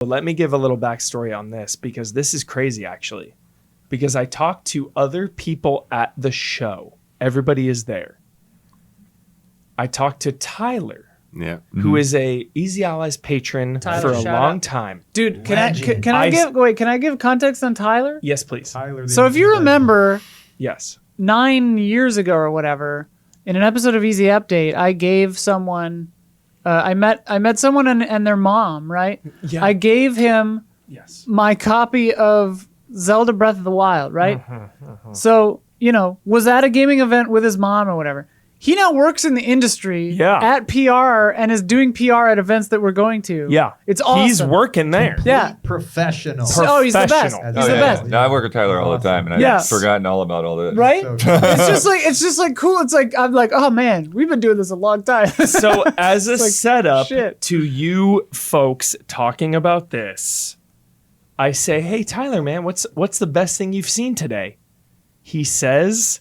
Let me give a little backstory on this because this is crazy actually. Because I talked to other people at the show. Everybody is there. I talked to Tyler. Yeah. Who is a Easy Allies patron Tyler, for a shout long out. time. Dude, can I give context on Tyler? Yes, please. Tyler, So if you remember Yes. 9 years ago or whatever, in an episode of Easy Update, I gave someone I met someone and their mom, right? Yeah. I gave him Yes. my copy of Zelda Breath of the Wild, right? So, was at a gaming event with his mom or whatever. He now works in the industry at PR and is doing PR at events that we're going to. Yeah. It's awesome. He's working there. Yeah. Professional. Oh, he's the best. Professional. He's the best. No, I work with Tyler all the time, and I've Yes. forgotten all about all this. Right? So it's just like cool. It's like I'm like, oh man, we've been doing this a long time. So as a like, setup shit. to you folks talking about this, I say, hey Tyler, man, what's the best thing you've seen today? He says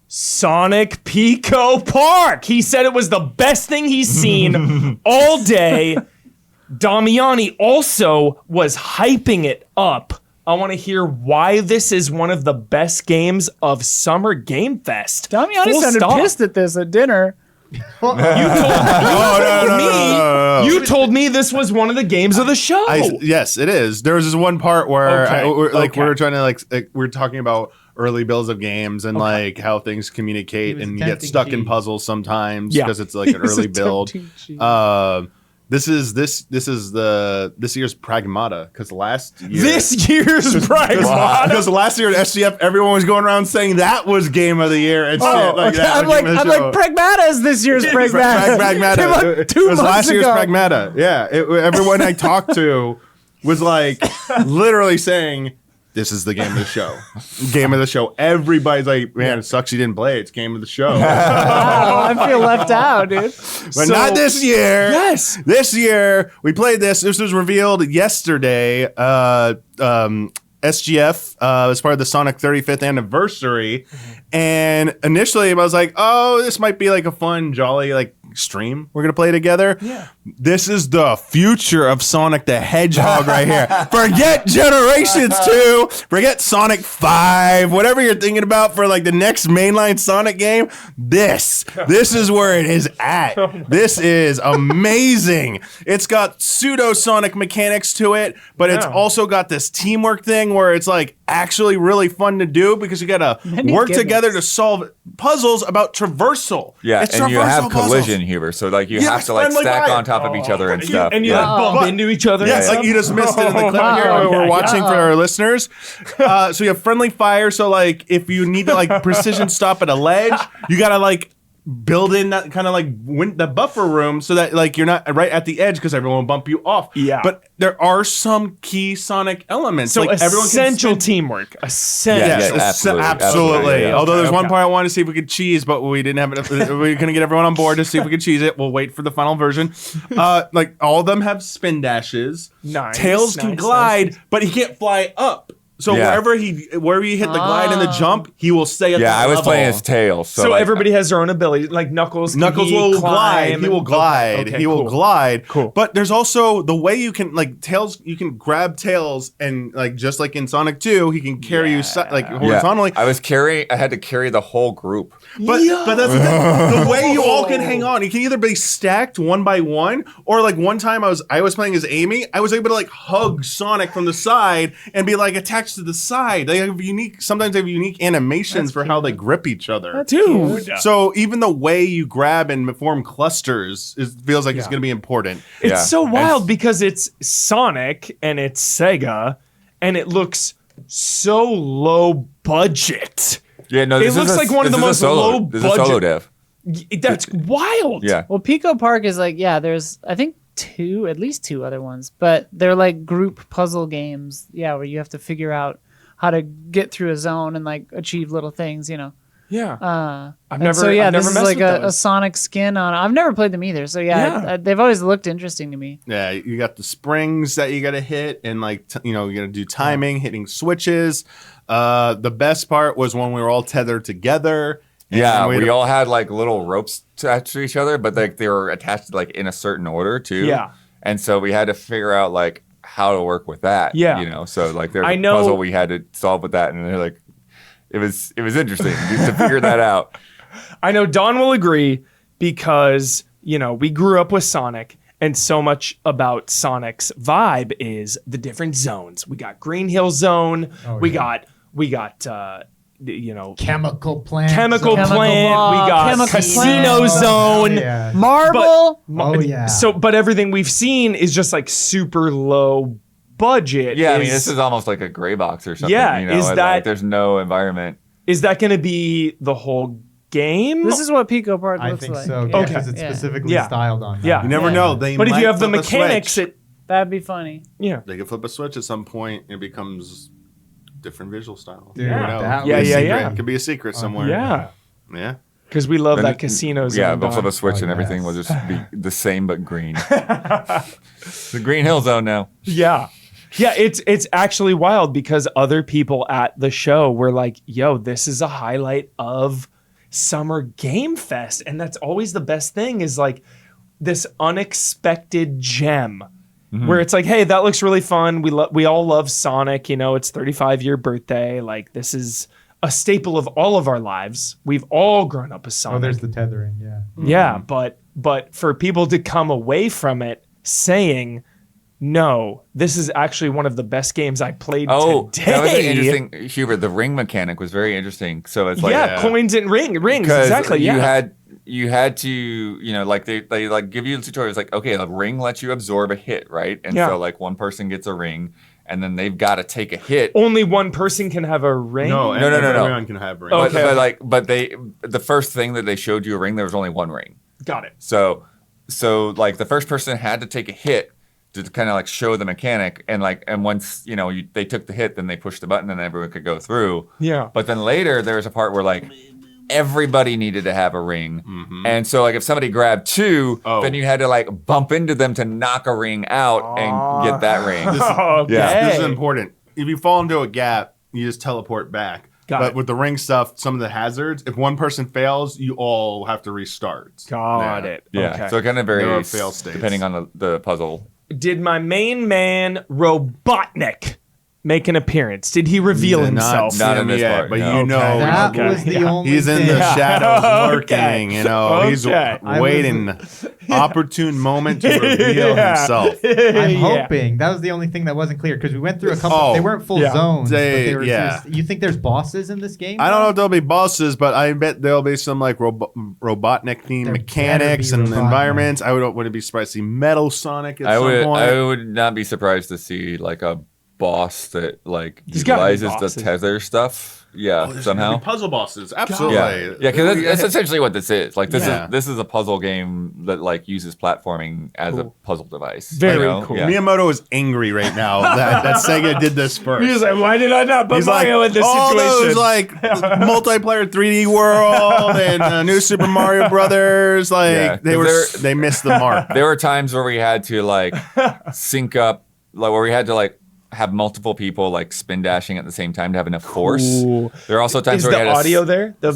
Sonic Pico Park. He said it was the best thing he's seen all day. Damiani also was hyping it up. I want to hear why this is one of the best games of Summer Game Fest. Damiani Full sounded stop. pissed at this at dinner. You told me this was one of the games of the show. Yes, it is. There was this one part where Okay, we were trying to we were talking about early builds of games and like how things communicate, He was and you get tempting stuck in cheese. puzzles sometimes Yeah. because it's like an early build. This is this year's Pragmata because last year This year's Pragmata. because last year at SGF everyone was going around saying that was game of the year and shit like that. I'm like Pragmata is this year's Pragmata. Pragmata. Came out It 2 was months last year's ago. Pragmata. Yeah, everyone I talked to was like literally saying, "This is the game of the show." Game of the show. Everybody's like, "Man, it sucks you didn't play it. It's game of the show." Wow, I feel left out, dude. But not this year. Yes. This year we played this. This was revealed yesterday. SGF as part of the Sonic 35th anniversary, and initially I was like, "Oh, this might be like a fun, jolly like stream. We're gonna play together." Yeah. This is the future of Sonic the Hedgehog right here. Forget Generations 2. Forget Sonic 5. Whatever you're thinking about for like the next mainline Sonic game. This is where it is at. This is amazing. It's got pseudo Sonic mechanics to it, but it's also got this teamwork thing where it's like actually really fun to do because you gotta work together to solve puzzles about traversal. Yeah, It's and you have traversal puzzles. collision here, so like you have Yes, to like friendly stack fire. on top of each other and stuff. And you yeah. like bump into each other. Yes, and like you stuff. just missed it in the clip wow. here we're Yeah, watching for our listeners. So you have friendly fire. So like if you need to like precision stop at a ledge, you gotta like build in that kind of like the buffer room so that like you're not right at the edge because everyone will bump you off. Yeah. But there are some key Sonic elements. So like everyone can essential spin- teamwork. Essential. Yeah, Yes, absolutely. absolutely. Yeah. Although there's one Okay. part I wanted to see if we could cheese, but we didn't have enough. We couldn't get everyone on board to see if we could cheese it. We'll wait for the final version. Like all of them have spin dashes. Nice, Tails can nice, glide, nice. but he can't fly up. So Yeah. wherever you hit the glide and the jump, he will stay at Yeah, that I was level. playing as Tails. So like, everybody has their own ability. Like Knuckles. Knuckles will glide. He will glide. Okay, he will cool. glide. Cool. But there's also the way you can like Tails. You can grab Tails and like just like in Sonic 2, he can carry you like horizontally. I had to carry the whole group. But that's the thing. The way you all can hang on, you can either be stacked one by one, or like one time I was playing as Amy, I was able to like hug Sonic from the side and be like attached to the side. They have sometimes they have unique animations for how they grip each other. Dude. So even the way you grab and form clusters feels like it's going to be important. It's Yeah. so wild because it's Sonic and it's Sega and it looks so low budget. Yeah, no, this looks like one of the most low This is a solo budget- dev. That's wild. Yeah. Well, Pico Park is like, there's I think at least two other ones, but they're like group puzzle games. Yeah, where you have to figure out how to get through a zone and like achieve little things, Yeah. I've never- so yeah, I've never this is messed like with a those. Sonic skin on. I've never played them either, so Yeah. they've always looked interesting to me. Yeah, you got the springs that you got to hit, and like you got to do timing, hitting switches. The best part was when we were all tethered together. and Yeah, we we had- all had like little ropes attached to each other, but like they were attached like in a certain order too. Yeah. And so we had to figure out like how to work with that. Yeah. You know, so like there's I a know- puzzle we had to solve with that, and they're like, it was interesting to figure that out. I know Don will agree because, you know, we grew up with Sonic, and so much about Sonic's vibe is the different zones. We got Green Hill Zone. We got you know, Chemical plant. Chemical Chemical Plant. Block, We got Chemical Casino Plant. Zone. Yeah. Marble. Oh, yeah. So, but everything we've seen is just like super low budget. Yeah, I mean, this is almost like a gray box or something. Yeah, you know, is and, that- like, there's no environment. Is that going to be the whole game? This is what Pico Park I looks think like. so. Yeah. Okay. Because it's Yeah. specifically Yeah. styled on that. Yeah. You never Yeah. know. They But if might you have the flip a mechanics, switch. That'd be funny. They could flip a switch at some point and it becomes different visual style. Dude, You never know. that Could be Yeah, a yeah, secret. yeah. It could be a secret somewhere. Yeah, Yeah. because we love Then that it- casino zone. Yeah, they'll flip Don. a switch and Oh, everything yes. will just be the same but green. The Green Hill Zone now. Yeah. Yeah, it's actually wild because other people at the show were like, yo, this is a highlight of Summer Game Fest. And that's always the best thing is like this unexpected gem where it's like, hey, that looks really fun. We all love Sonic, you know, it's 35-year birthday. Like this is a staple of all of our lives. We've all grown up with Sonic. Oh, there's the tethering. Yeah. Yeah, but for people to come away from it saying, no, this is actually one of the best games I played Oh, today. that was an interesting, Hubert. The ring mechanic was very interesting. So it's like, yeah, coins and rings, because exactly. you Yeah, had to, you know, like they like give you the tutorials, like, okay, the ring lets you absorb a hit, right? And Yeah. so like one person gets a ring, and then they've got to take a hit. only one person can have a ring. No, No. everyone can have rings. Oh, But, okay. but the first thing that they showed you a ring, there was only one ring. Got it. So like the first person had to take a hit to kind of like show the mechanic, and once you know they took the hit, then they pushed the button and everyone could go through. Yeah. But then later there was a part where like everybody needed to have a ring, and so like if somebody grabbed two, then you had to like bump into them to knock a ring out and get that ring. Okay. This is important. If you fall into a gap, you just teleport back. Got but it. with the ring stuff, some of the hazards, if one person fails, you all have to restart. Got Yeah. it. Yeah, Okay. so it kind of There are varies fail states. depending on the puzzle. Did my main man Robotnik make an appearance? Did he reveal Did himself? Not see in him this yet, part, but no. you know That Okay. was the Yeah. only he's in thing. the shadows Okay. lurking. You know, he's Okay. waiting. Opportune moment to reveal Yeah. himself. I'm Yeah. hoping that was the only thing that wasn't clear because we went through a couple. Oh, they weren't full yeah. zones. But they were Yeah. you think there's bosses in this game? I don't know if there'll be bosses, but I bet there'll be some like Robotnik themed There mechanics better and be Robotnik. environments. I wouldn't be surprised to see Metal Sonic at I some point. would not be surprised to see like a boss that like There's gotta be utilizes bosses. the tether stuff. Yeah, There's somehow. gonna be puzzle bosses, absolutely. Yeah, yeah, because that's essentially what this is. Like Yeah. this is a puzzle game that like uses platforming as a Cool. puzzle device. Very you know? cool. Yeah. Miyamoto is angry right now that Sega did this first. He was like, why did I not put He's like, Mario in this all situation? those like multiplayer 3D World and New Super Mario Brothers, like Yeah, 'cause they missed the mark. There were times where we had to like sync up, like where we had to like have multiple people like spin dashing at the same time to have enough force. Cool. There are also times Is where we the had audio to, there? The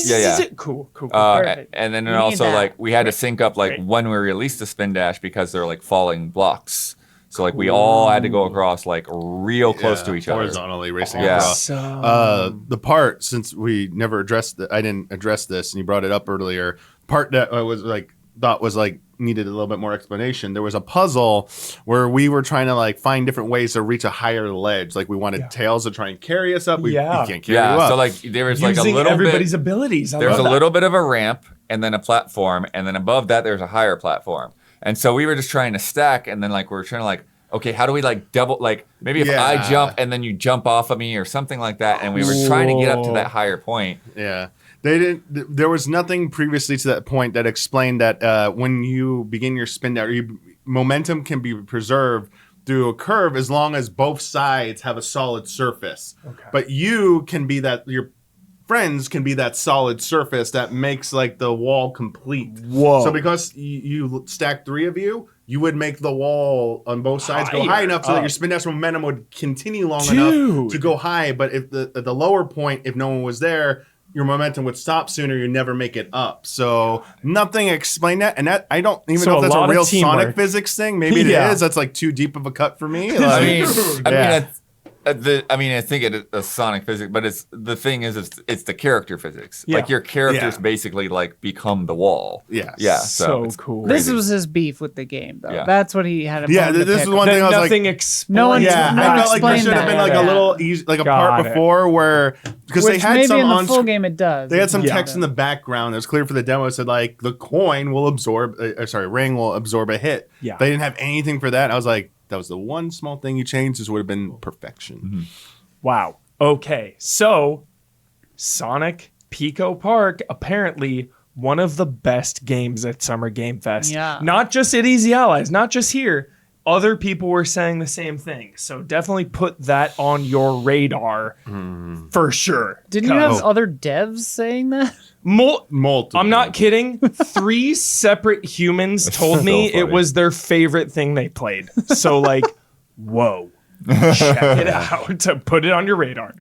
Yeah. Cool. Perfect. and then We need also that. like we had to sync up like Great. when we released the spin dash because they're like falling blocks. So like we all had to go across like real close to each other. horizontally racing Yeah. across. Awesome. The part, since we never addressed I didn't address this, and you brought it up earlier. Part that I was like thought was like needed a little bit more explanation. There was a puzzle where we were trying to like find different ways to reach a higher ledge. Like we wanted Tails to try and carry us up. We can't carry you Yeah, up. so like there was like a Using little everybody's bit. abilities. I There's love a that. little bit of a ramp and then a platform, and then above that there's a higher platform. And so we were just trying to stack, and then like we were trying to like, okay, how do we like double, like maybe if I Yeah. jump and then you jump off of me or something like that, and we were trying to get up to that higher point. Yeah. They didn't. There was nothing previously to that point that explained that when you begin your spin down, momentum can be preserved through a curve as long as both sides have a solid surface. Okay. But you can be that. Your friends can be that solid surface that makes like the wall complete. Whoa. So because you stack three of you, you would make the wall on both sides go Higher high enough so that up. your spin dash momentum would continue long Dude. enough to go high. But if at the lower point, if no one was there, your momentum would stop sooner, you never make it up. So nothing explained that, and that I don't even So know if a that's lot a of real teamwork. Sonic physics thing. Maybe it Yeah. is. That's like too deep of a cut for me. I Like, mean, I think it is Sonic physics, but it's the character physics. Yeah. Like your characters Yeah. basically like become the wall. Yes. Yeah. So it's cool. This crazy. was his beef with the game, though. Yeah. That's what he had. yeah, this is one thing I was Nothing like. explained. No one- Yeah, No I one felt like there explained should have that. been like Yeah. a little easy, like a Got part it. before where because they Which had maybe some in the on full game it does. They had some Yeah. text in the background. It was clear for the demo. It said like the coin will absorb. Ring will absorb a hit. Yeah. They didn't have anything for that. I was like, that was the one small thing you changed. This would have been perfection. Wow. Okay. So, Sonic Pico Park, apparently one of the best games at Summer Game Fest. Yeah. Not just at Easy Allies, not just here. Other people were saying the same thing. So definitely put that on your radar for sure. Didn't you have other devs saying that? Multiple. I'm not kidding. 3 separate humans told me so it funny. was their favorite thing they played. So like, whoa. Check it out to put it on your radar.